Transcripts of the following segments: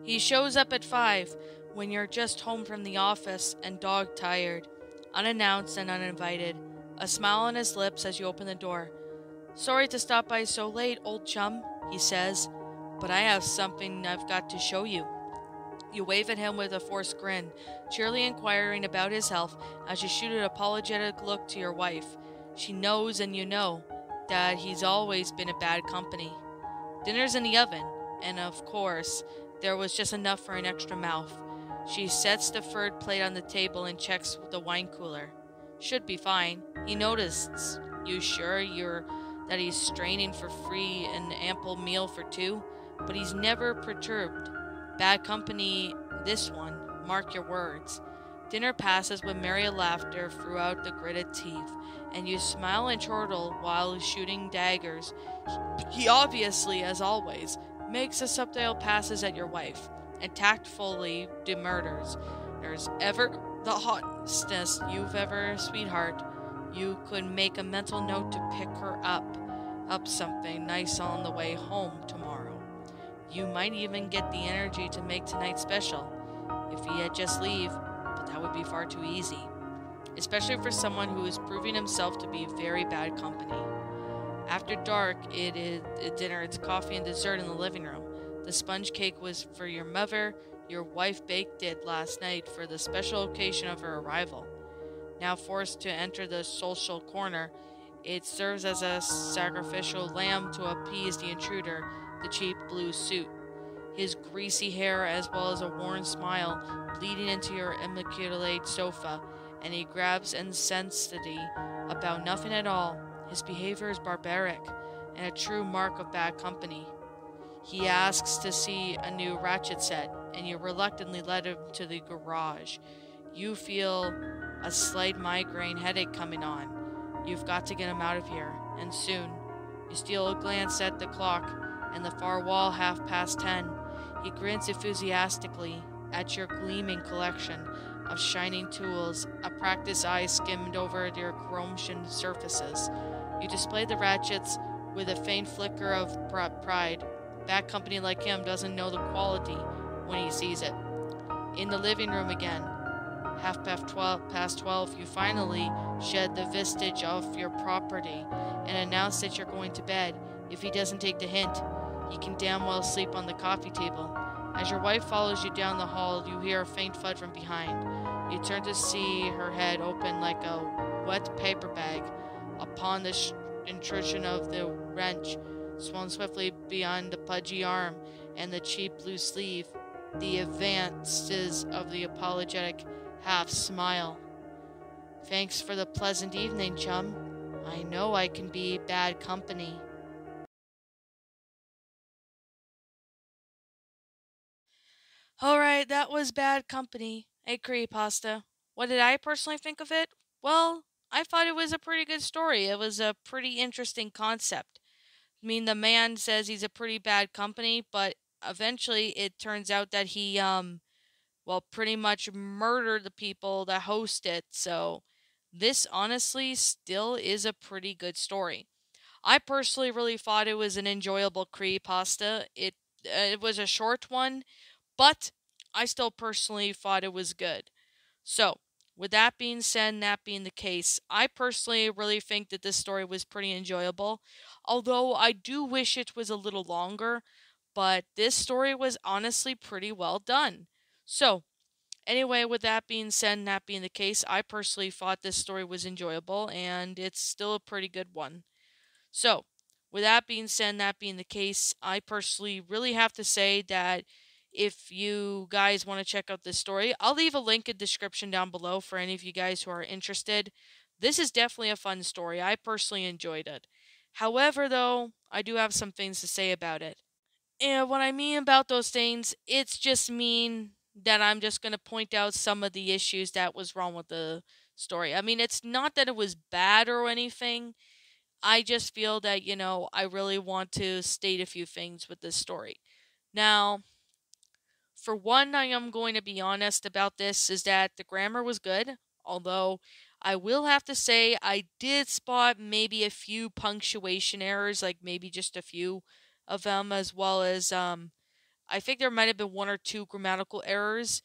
He shows up at 5 when you're just home from the office and dog tired, unannounced and uninvited, a smile on his lips as you open the door. "Sorry to stop by so late, old chum," he says, "but I have something I've got to show you." You wave at him with a forced grin, cheerily inquiring about his health as you shoot an apologetic look to your wife. She knows and you know that he's always been a bad company. Dinner's in the oven, and of course, there was just enough for an extra mouth. She sets the third plate on the table and checks the wine cooler. Should be fine. He notices. You sure that he's straining for free and ample meal for two? But he's never perturbed. Bad company, this one. Mark your words. Dinner passes with merry laughter throughout the gritted teeth, and you smile and chortle while shooting daggers. He obviously, as always, makes the subtle passes at your wife, and tactfully demurders. There's ever the hotness you've ever, sweetheart. You could make a mental note to pick her up something nice on the way home tomorrow. You might even get the energy to make tonight special, if he had just leave, but that would be far too easy, especially for someone who is proving himself to be very bad company. After dark, it is dinner, it's coffee and dessert in the living room. The sponge cake was for your mother. Your wife baked it last night for the special occasion of her arrival. Now forced to enter the social corner, it serves as a sacrificial lamb to appease the intruder, the cheap blue suit. His greasy hair as well as a worn smile bleeding into your immaculate sofa, and he grabs insensity about nothing at all. His behavior is barbaric, and a true mark of bad company. He asks to see a new ratchet set, and you reluctantly let him to the garage. You feel a slight migraine headache coming on. You've got to get him out of here, and soon. You steal a glance at the clock, and the far wall 10:30. He grins enthusiastically at your gleaming collection of shining tools, a practiced eye skimmed over their chrome-shined surfaces. You display the ratchets with a faint flicker of pride. Bad company like him doesn't know the quality when he sees it. In the living room again, past 12, you finally shed the vestige of your property and announce that you're going to bed. If he doesn't take the hint, he can damn well sleep on the coffee table. As your wife follows you down the hall, you hear a faint thud from behind. You turn to see her head open like a wet paper bag. Upon the intrusion of the wrench, swung swiftly beyond the pudgy arm and the cheap blue sleeve, the advances of the apologetic half-smile. "Thanks for the pleasant evening, chum. I know I can be bad company." Alright, that was Bad Company, a creepypasta. What did I personally think of it? Well, I thought it was a pretty good story. It was a pretty interesting concept. I mean, the man says he's a pretty bad company, but eventually it turns out that he, well, pretty much murdered the people that host it. So this honestly still is a pretty good story. I personally really thought it was an enjoyable creepypasta. It was a short one, but I still personally thought it was good. So, with that being said, and that being the case, I personally really think that this story was pretty enjoyable. Although I do wish it was a little longer, but this story was honestly pretty well done. So, anyway, with that being said, and that being the case, I personally thought this story was enjoyable, and it's still a pretty good one. So, with that being said, and that being the case, I personally really have to say that if you guys want to check out this story, I'll leave a link in the description down below for any of you guys who are interested. This is definitely a fun story. I personally enjoyed it. However, though, I do have some things to say about it. And what I mean about those things, it's just mean that I'm just going to point out some of the issues that was wrong with the story. I mean, it's not that it was bad or anything. I just feel that, I really want to state a few things with this story. Now, for one, I am going to be honest about this, is that the grammar was good, although I will have to say I did spot maybe a few punctuation errors, like maybe just a few of them, as well as I think there might have been one or two grammatical errors,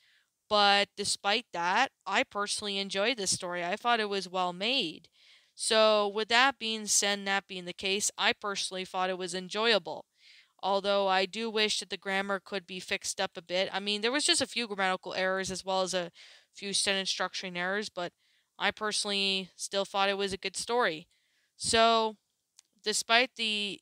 but despite that, I personally enjoyed this story. I thought it was well made. So, with that being said, and that being the case, I personally thought it was enjoyable. Although I do wish that the grammar could be fixed up a bit. I mean, there was just a few grammatical errors as well as a few sentence structuring errors, but I personally still thought it was a good story. So, despite the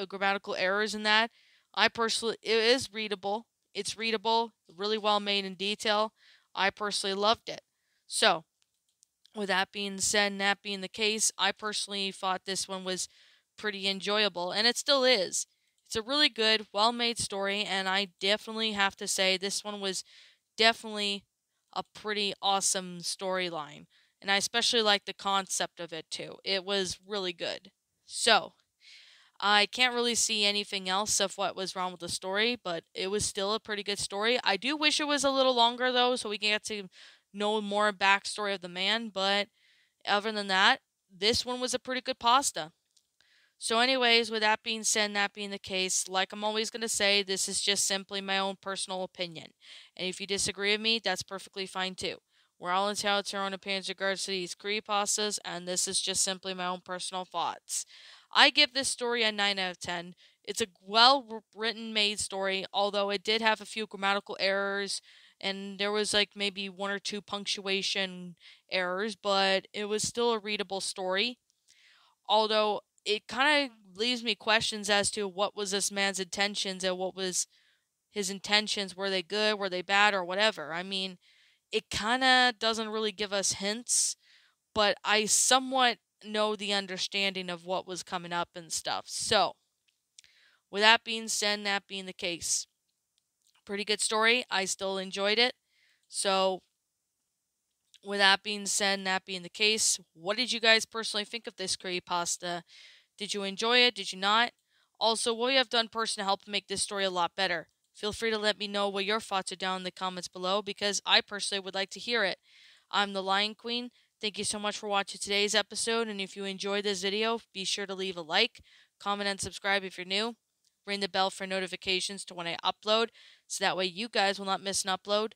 grammatical errors in that, I personally it is readable. It's readable, really well made in detail. I personally loved it. So, with that being said, and that being the case, I personally thought this one was pretty enjoyable, and it still is. It's a really good, well made story, and I definitely have to say this one was definitely a pretty awesome storyline. And I especially like the concept of it too. It was really good. So, I can't really see anything else of what was wrong with the story, but it was still a pretty good story. I do wish it was a little longer though, so we can get to know more backstory of the man, but other than that, this one was a pretty good pasta. So, anyways, with that being said, and that being the case, like I'm always going to say, this is just simply my own personal opinion. And if you disagree with me, that's perfectly fine too. We're all entitled to our own opinions in regards to these creepypastas, and this is just simply my own personal thoughts. I give this story a 9 out of 10. It's a well written, made story, although it did have a few grammatical errors, and there was like maybe one or two punctuation errors, but it was still a readable story. Although it kind of leaves me questions as to what was this man's intentions and what was his intentions. Were they good? Were they bad? Or whatever. I mean, it kind of doesn't really give us hints, but I somewhat know the understanding of what was coming up and stuff. So, with that being said, and that being the case, pretty good story. I still enjoyed it. So, with that being said, and that being the case, what did you guys personally think of this creepypasta? Did you enjoy it? Did you not? Also, what you have done personally to help make this story a lot better? Feel free to let me know what your thoughts are down in the comments below because I personally would like to hear it. I'm the Lion Queen. Thank you so much for watching today's episode, and if you enjoyed this video, be sure to leave a like, comment, and subscribe if you're new. Ring the bell for notifications to when I upload, so that way you guys will not miss an upload.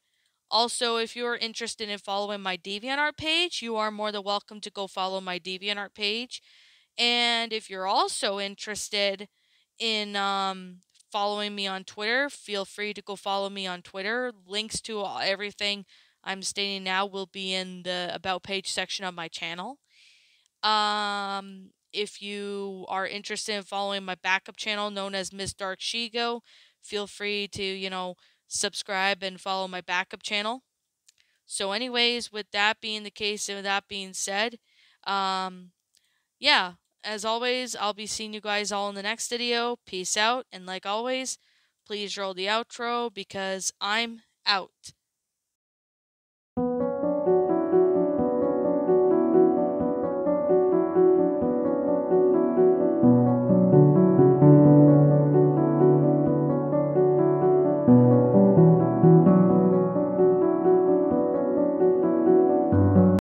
Also, if you are interested in following my DeviantArt page, you are more than welcome to go follow my DeviantArt page. And if you're also interested in following me on Twitter, feel free to go follow me on Twitter. Links to everything I'm stating now will be in the About page section of my channel. If you are interested in following my backup channel known as Miss Dark Shigo, feel free to, subscribe and follow my backup channel. So anyways, with that being the case and with that being said, yeah, as always, I'll be seeing you guys all in the next video. Peace out, and like always, please roll the outro because I'm out.